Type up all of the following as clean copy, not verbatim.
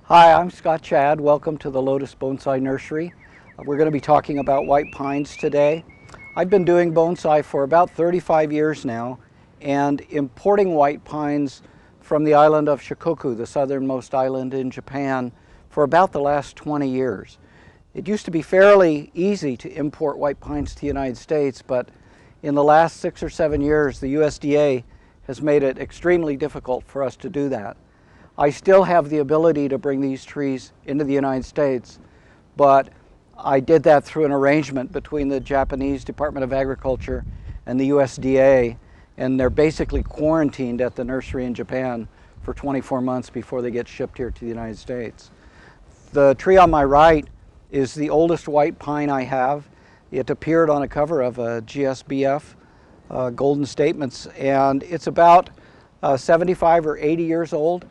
Hi, I'm Scott Chad. Welcome to the Lotus Bonsai Nursery. We're going to be talking about white pines today. I've been doing bonsai for about 35 years now and importing white pines from the island of Shikoku, the southernmost island in Japan, for about the last 20 years. It used to be fairly easy to import white pines to the United States, but in the last 6 or 7 years, the USDA has made it extremely difficult for us to do that. I still have the ability to bring these trees into the United States, but I did that through an arrangement between the Japanese Department of Agriculture and the USDA, and they're basically quarantined at the nursery in Japan for 24 months before they get shipped here to the United States. The tree on my right is the oldest white pine I have. It appeared on a cover of a GSBF, Golden State, and it's about 75 or 80 years old.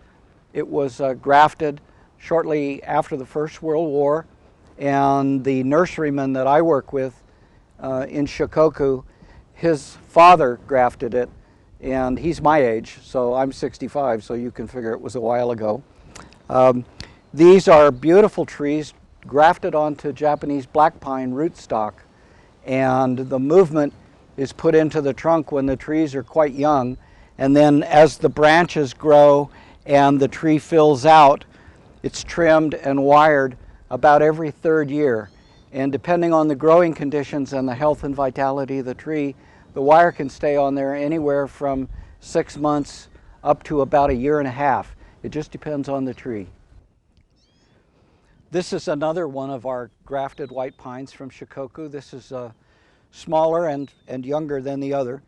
It was grafted shortly after the First World War, and the nurseryman that I work with in Shikoku, his father grafted it, and he's my age, so I'm 65, so you can figure it was a while ago. These are beautiful trees grafted onto Japanese black pine rootstock, and the movement is put into the trunk when the trees are quite young, and then as the branches grow and the tree fills out, it's trimmed and wired about every third year. And depending on the growing conditions and the health and vitality of the tree, the wire can stay on there anywhere from 6 months up to about 1.5 years. It just depends on the tree. This is another one of our grafted white pines from Shikoku. This is smaller and younger than the other,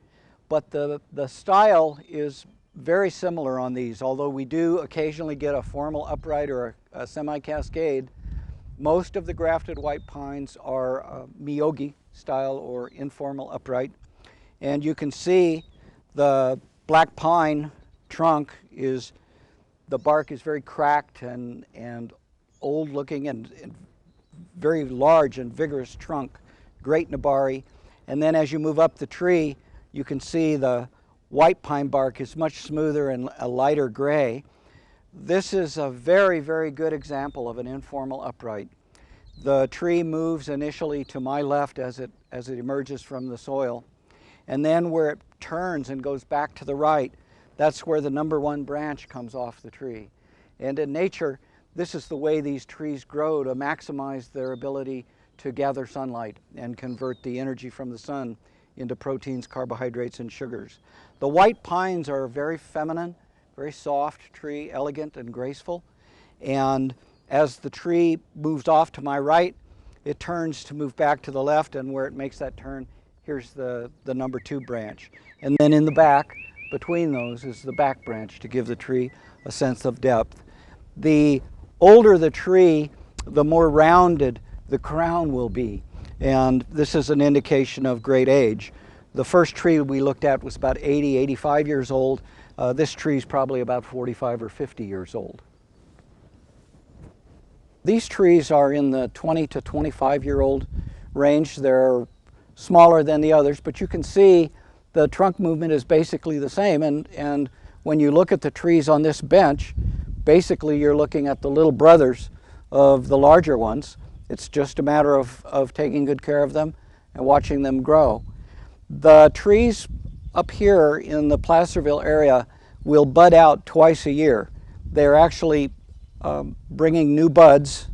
but the style is very similar on these. Although we do occasionally get a formal upright or a semi-cascade, most of the grafted white pines are Miyogi style or informal upright. And you can see the black pine trunk is, the bark is very cracked and old looking and very large and vigorous trunk, great nabari. And then as you move up the tree, you can see the white pine bark is much smoother and a lighter gray. This is a very, very good example of an informal upright. The tree moves initially to my left as it emerges from the soil, and then where it turns and goes back to the right, that's where the number one branch comes off the tree. And in nature, this is the way these trees grow to maximize their ability to gather sunlight and convert the energy from the sun into proteins, carbohydrates, and sugars. The white pines are a very feminine, very soft tree, elegant and graceful. And as the tree moves off to my right, it turns to move back to the left, and where it makes that turn, here's the number 2 branch. And then in the back, between those, is the back branch to give the tree a sense of depth. The older the tree, the more rounded the crown will be. And this is an indication of great age. The first tree we looked at was about 80, 85 years old. This tree is probably about 45 or 50 years old. These trees are in the 20 to 25-year-old range. They're smaller than the others, but you can see the trunk movement is basically the same. And when you look at the trees on this bench, basically you're looking at the little brothers of the larger ones. It's just a matter of taking good care of them and watching them grow. The trees up here in the Placerville area will bud out twice a year. They're actually bringing new buds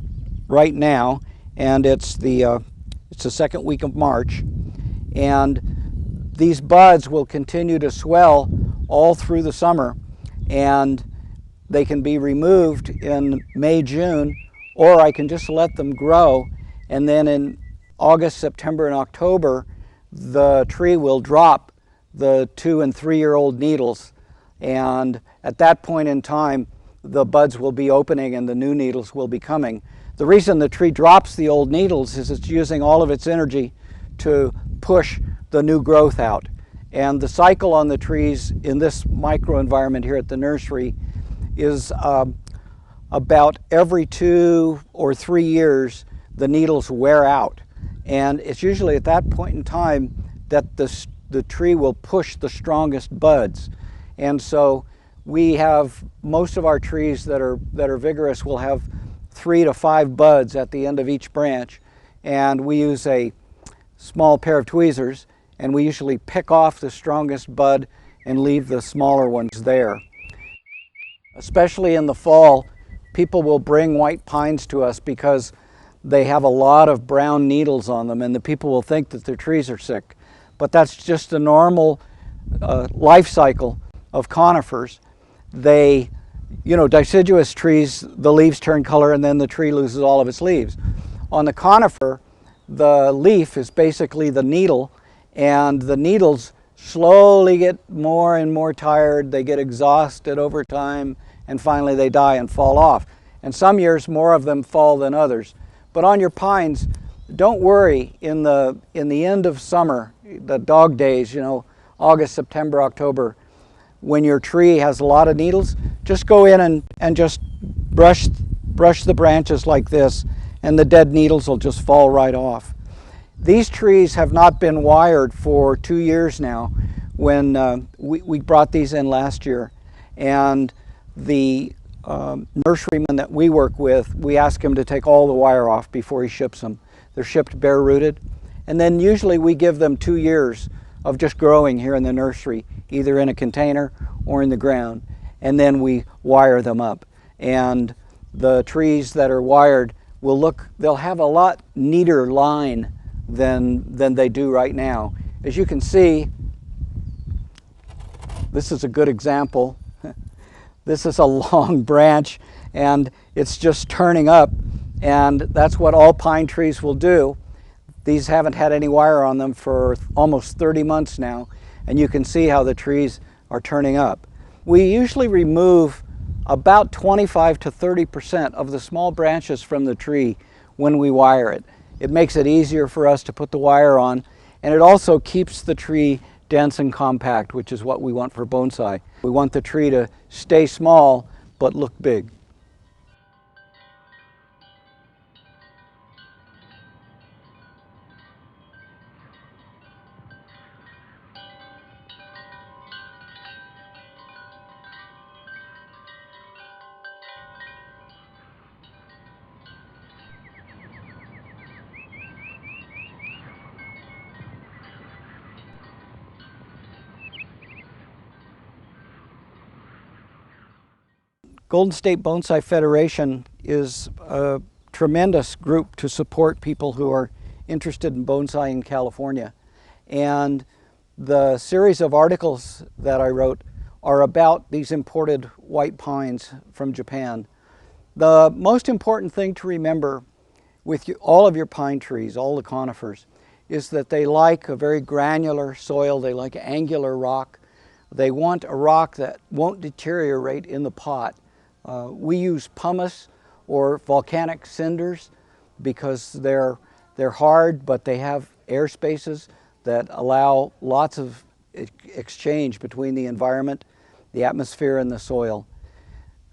right now, and it's the second week of March. And these buds will continue to swell all through the summer, and they can be removed in May, June, or I can just let them grow, and then in August, September, and October, the tree will drop the 2- and 3-year-old needles, and at that point in time, the buds will be opening and the new needles will be coming. The reason the tree drops the old needles is it's using all of its energy to push the new growth out. And the cycle on the trees in this microenvironment here at the nursery is about every 2 or 3 years, the needles wear out. And it's usually at that point in time that the tree will push the strongest buds. And so we have most of our trees that are vigorous will have 3 to 5 buds at the end of each branch, and we use a small pair of tweezers, and we usually pick off the strongest bud and leave the smaller ones there. Especially in the fall, people will bring white pines to us because they have a lot of brown needles on them, and the people will think that their trees are sick. But that's just a normal life cycle of conifers. They, deciduous trees, the leaves turn color and then the tree loses all of its leaves. On the conifer, the leaf is basically the needle, and the needles slowly get more and more tired. They get exhausted over time, and finally they die and fall off. And some years more of them fall than others. But on your pines, don't worry. In the end of summer, the dog days, August, September, October, when your tree has a lot of needles, just go in and just brush the branches like this, and the dead needles will just fall right off. These trees have not been wired for 2 years now. When we brought these in last year, and the nurseryman that we work with, we ask him to take all the wire off before he ships them. They're shipped bare rooted, and then usually we give them 2 years of just growing here in the nursery, either in a container or in the ground, and then we wire them up. And the trees that are wired they'll have a lot neater line than they do right now. As you can see, this is a good example. This is a long branch, and it's just turning up, and that's what all pine trees will do. These haven't had any wire on them for almost 30 months now, and you can see how the trees are turning up. We usually remove about 25 to 30% of the small branches from the tree when we wire it. It makes it easier for us to put the wire on, and it also keeps the tree dense and compact, which is what we want for bonsai. We want the tree to stay small but look big. Golden State Bonsai Federation is a tremendous group to support people who are interested in bonsai in California. And the series of articles that I wrote are about these imported white pines from Japan. The most important thing to remember with all of your pine trees, all the conifers, is that they like a very granular soil. They like angular rock. They want a rock that won't deteriorate in the pot. We use pumice or volcanic cinders because they're hard, but they have air spaces that allow lots of exchange between the environment, the atmosphere, and the soil.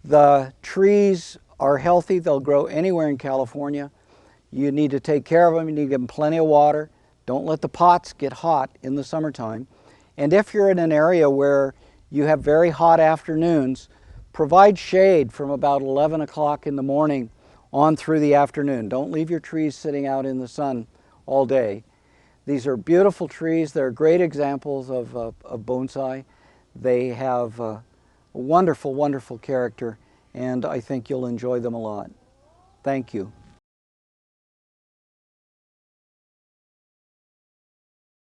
The trees are healthy. They'll grow anywhere in California. You need to take care of them. You need to give them plenty of water. Don't let the pots get hot in the summertime. And if you're in an area where you have very hot afternoons, provide shade from about 11 o'clock in the morning on through the afternoon. Don't leave your trees sitting out in the sun all day. These are beautiful trees. They're great examples of bonsai. They have a wonderful, wonderful character, and I think you'll enjoy them a lot. Thank you.